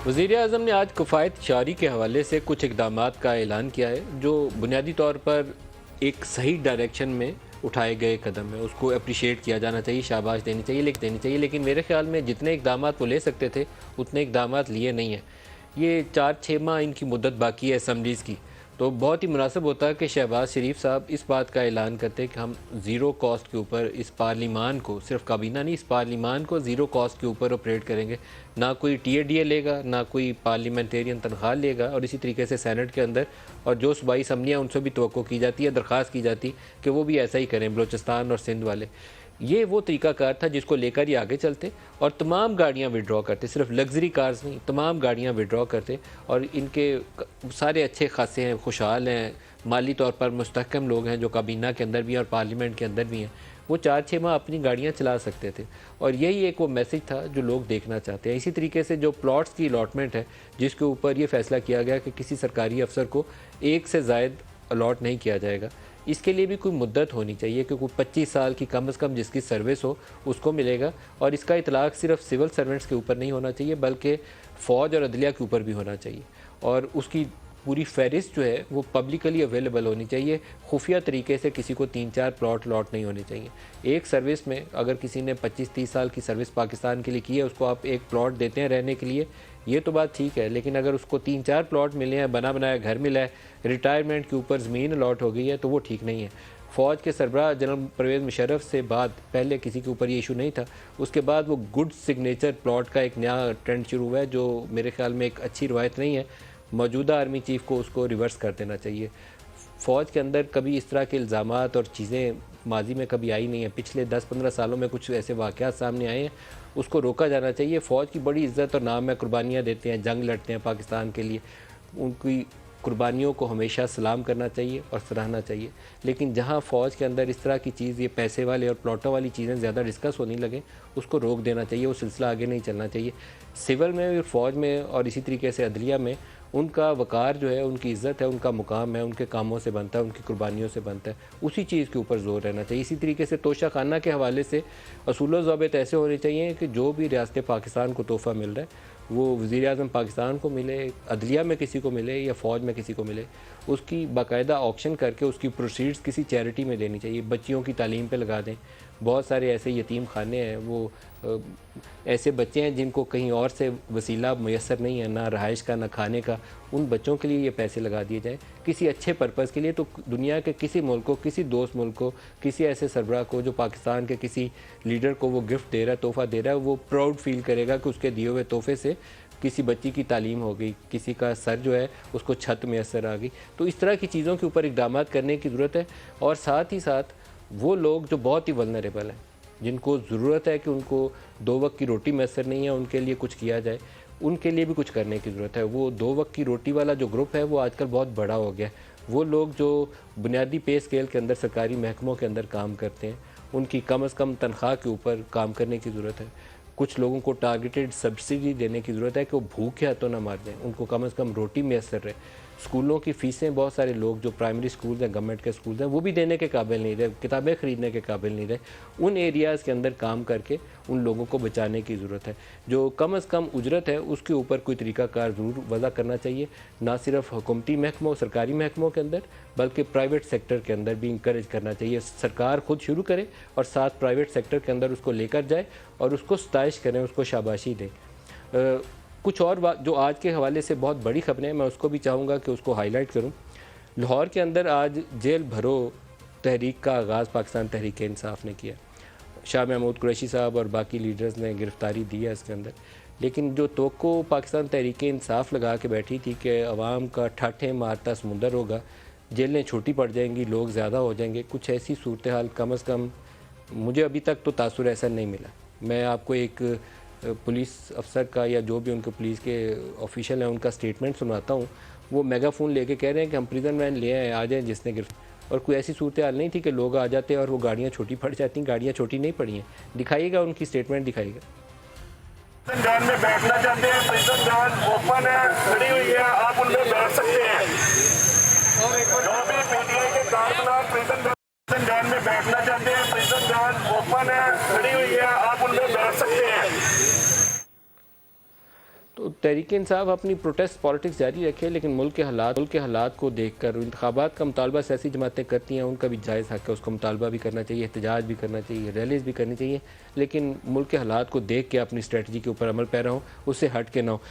वज़ीर-ए-आज़म ने आज किफ़ायत शारी के हवाले से कुछ इक़दामात का ऐलान किया है, जो बुनियादी तौर पर एक सही डायरेक्शन में उठाए गए कदम है। उसको एप्रिशिएट किया जाना चाहिए, शाबाश देनी चाहिए, लेकिन मेरे ख़्याल में जितने इक़दामात वो ले सकते थे, उतने इक़दामात लिए नहीं हैं। ये 4-6 माह इनकी मुद्दत बाकी है असम्बलीज़ की, तो बहुत ही मुनासिब होता है कि शहबाज शरीफ साहब इस बात का ऐलान करते कि हम ज़ीरो कॉस्ट के ऊपर इस पार्लिमान को, सिर्फ काबीना नहीं, इस पार्लिमान को ज़ीरो कॉस्ट के ऊपर ऑपरेट करेंगे। ना कोई टीएडीए लेगा, ना कोई पार्लियामेंटेरियन तनख्वाह लेगा, और इसी तरीके से सेनेट के अंदर और जो सूबाई असम्बलियाँ उनसे भी तवक्को की जाती है, दरख्वास्त की जाती कि वो भी ऐसा ही करें, बलूचिस्तान और सिंध वाले। ये वो तरीक़ाकार था जिसको लेकर ही आगे चलते और तमाम गाड़ियाँ विड्रॉ करते, सिर्फ लग्जरी कार्स नहीं, तमाम गाड़ियाँ विड्रॉ करते। और इनके सारे अच्छे खासे हैं, खुशहाल हैं, माली तौर पर मुस्तहकम लोग हैं, जो काबीना के अंदर भी हैं और पार्लियामेंट के अंदर भी हैं। वो 4-6 माह अपनी गाड़ियाँ चला सकते थे, और यही एक वो मैसेज था जो लोग देखना चाहते हैं। इसी तरीके से जो प्लॉट्स की अलॉटमेंट है, जिसके ऊपर ये फैसला किया गया कि किसी सरकारी अफसर को एक से ज़ायद अलॉट नहीं किया जाएगा, इसके लिए भी कोई मुद्दत होनी चाहिए कि कोई 25 साल की कम से कम जिसकी सर्विस हो उसको मिलेगा। और इसका इतलाक़ सिर्फ सिविल सर्वेंट्स के ऊपर नहीं होना चाहिए, बल्कि फ़ौज और अदलिया के ऊपर भी होना चाहिए। और उसकी पूरी फ़हरिस्त जो है वो पब्लिकली अवेलेबल होनी चाहिए। खुफिया तरीके से किसी को 3-4 प्लॉट लॉट नहीं होने चाहिए। एक सर्विस में अगर किसी ने 25-30 साल की सर्विस पाकिस्तान के लिए की है, उसको आप एक प्लॉट देते हैं रहने के लिए, ये तो बात ठीक है, लेकिन अगर उसको 3-4 प्लॉट मिले हैं, बना बनाया घर मिला है, रिटायरमेंट के ऊपर ज़मीन अलॉट हो गई है, तो वो ठीक नहीं है। फ़ौज के सरबराह जनरल परवेज़ मुशर्रफ से बाद पहले किसी के ऊपर ये इशू नहीं था। उसके बाद वो गुड सिग्नेचर प्लॉट का एक नया ट्रेंड शुरू हुआ है, जो मेरे ख्याल में एक अच्छी रवायत नहीं है। मौजूदा आर्मी चीफ़ को उसको रिवर्स कर देना चाहिए। फ़ौज के अंदर कभी इस तरह के इल्ज़ामात और चीज़ें माजी में कभी आई नहीं है। पिछले 10-15 सालों में कुछ ऐसे वाक़यात सामने आए हैं, उसको रोका जाना चाहिए। फ़ौज की बड़ी इज़्ज़त और नाम है, कुर्बानियाँ देते हैं, जंग लड़ते हैं पाकिस्तान के लिए, उनकी कुर्बानियों को हमेशा सलाम करना चाहिए और सराहना चाहिए। लेकिन जहाँ फ़ौज के अंदर इस तरह की चीज़, ये पैसे वाले और प्लॉटों वाली चीज़ें ज़्यादा डिस्कस होने लगें, उसको रोक देना चाहिए, वो सिलसिला आगे नहीं चलना चाहिए। सिविल में, फ़ौज में और इसी तरीके से अदलिया में उनका वक़ार जो है, उनकी इज़्ज़त है, उनका मुकाम है, उनके कामों से बनता है, उनकी कुर्बानियों से बनता है। उसी चीज़ के ऊपर ज़ोर रहना चाहिए। इसी तरीके से तोशाखाना के हवाले से असूल व ज़ाबित ऐसे होने चाहिए कि जो भी रियासत पाकिस्तान को तोहफ़ा मिल रहा है, वो वज़ीर-ए-आज़म पाकिस्तान को मिले, अदलिया में किसी को मिले या फ़ौज में किसी को मिले, उसकी बाकायदा ऑक्शन करके उसकी प्रोसीड्स किसी चैरिटी में देनी चाहिए। बच्चियों की तालीम पे लगा दें। बहुत सारे ऐसे यतीम खाने हैं, वो ऐसे बच्चे हैं जिनको कहीं और से वसीला मुयस्सर नहीं है, ना रहाइश का, ना खाने का। उन बच्चों के लिए ये पैसे लगा दिए जाएँ किसी अच्छे पर्पज़ के लिए। तो दुनिया के किसी मुल्क को, किसी दोस्त मुल्क को, किसी ऐसे सरबराह को जो पाकिस्तान के किसी लीडर को वो गिफ्ट दे रहा है, तोहफ़ा दे रहा है, वो प्राउड फ़ील करेगा कि उसके दिए हुए तोहफ़े से किसी बच्ची की तालीम हो गई, किसी का सर जो है उसको छत मैसर आ गई। तो इस तरह की चीज़ों के ऊपर इक़दामात करने की ज़रूरत है। और साथ ही साथ वो लोग जो बहुत ही वल्नरेबल हैं, जिनको ज़रूरत है कि उनको 2 वक्त की रोटी मैसर नहीं है, उनके लिए कुछ किया जाए, उनके लिए भी कुछ करने की ज़रूरत है। वो 2 वक्त की रोटी वाला जो ग्रुप है, वो आजकल बहुत बड़ा हो गया है। वो लोग जो बुनियादी पे स्केल के अंदर सरकारी महकमों के अंदर काम करते हैं, उनकी कम से कम तनख्वाह के ऊपर काम करने की ज़रूरत है। कुछ लोगों को टारगेटेड सब्सिडी देने की ज़रूरत है कि वो भूखे हाथों ना मार दें, उनको कम से कम रोटी मैसर रहे। स्कूलों की फ़ीसें, बहुत सारे लोग जो प्राइमरी स्कूल्स हैं, गवर्नमेंट के स्कूल्स हैं, वो भी देने के काबिल नहीं रहे, किताबें ख़रीदने के काबिल नहीं रहे। उन एरियाज़ के अंदर काम करके उन लोगों को बचाने की ज़रूरत है। जो कम से कम उजरत है, उसके ऊपर कोई तरीक़ाकार ज़रूर वज़ा करना चाहिए, ना सिर्फ हुकूमती महकमों, सरकारी महकमों के अंदर, बल्कि प्राइवेट सेक्टर के अंदर भी इंकरेज करना चाहिए। सरकार खुद शुरू करे और साथ प्राइवेट सेक्टर के अंदर उसको लेकर जाए और उसको सताइश करें, उसको शाबाशी दें। कुछ और बात जो आज के हवाले से बहुत बड़ी खबरें हैं, मैं उसको भी चाहूँगा कि उसको हाईलाइट करूँ। लाहौर के अंदर आज जेल भरो तहरीक का आगाज़ पाकिस्तान तहरीक-ए-इंसाफ़ ने किया। शाह महमूद कुरैशी साहब और बाकी लीडर्स ने गिरफ़्तारी दी है इसके अंदर। लेकिन जो तवक्को पाकिस्तान तहरीक-ए-इंसाफ़ लगा के बैठी थी कि अवाम का ठाठे मारता समुंदर होगा, जेलें छोटी पड़ जाएंगी, लोग ज़्यादा हो जाएंगे, कुछ ऐसी सूरत हाल कम से कम मुझे अभी तक तो तासुर ऐसा नहीं मिला। मैं आपको एक पुलिस अफसर का या जो भी उनके पुलिस के ऑफिशियल हैं उनका स्टेटमेंट सुनाता हूँ। वो मेगाफोन लेके कह रहे हैं कि हम प्रिजन वैन ले आए, आ जाएँ जिसने गिरफ्तार। और कोई ऐसी सूरत हाल नहीं थी कि लोग आ जाते और वो गाड़ियाँ छोटी पड़ जाती। गाड़ियाँ छोटी नहीं पड़ी हैं। दिखाइएगा उनकी स्टेटमेंट, दिखाइएगा। प्रिजन वैन में बैठना चाहते हैं, प्रिजन वैन ओपन है, खड़ी हुई है, आप उनमें बैठ सकते हैं। जो भी पीटीआई के कारकुनान प्रिजन वैन में बैठना चाहते हैं, प्रिजन वैन ओपन है, खड़ी हुई है, आप उनमें बैठ सकते हैं। तो तहरीक इंसाफ अपनी प्रोटेस्ट पॉलिटिक्स जारी रखे, लेकिन मुल्क के हालात को देखकर इंतखाबात का मुतालबा सियासी जमातें करती हैं, उनका भी जायज़ हक़ है, उसको मुतालबा भी करना चाहिए, एहतजाज भी करना चाहिए, रैलीज़ भी करनी चाहिए, लेकिन मुल्क के हालात को देख के अपनी स्ट्रेटजी के ऊपर अमल पैरा हो, उससे हट के ना हो।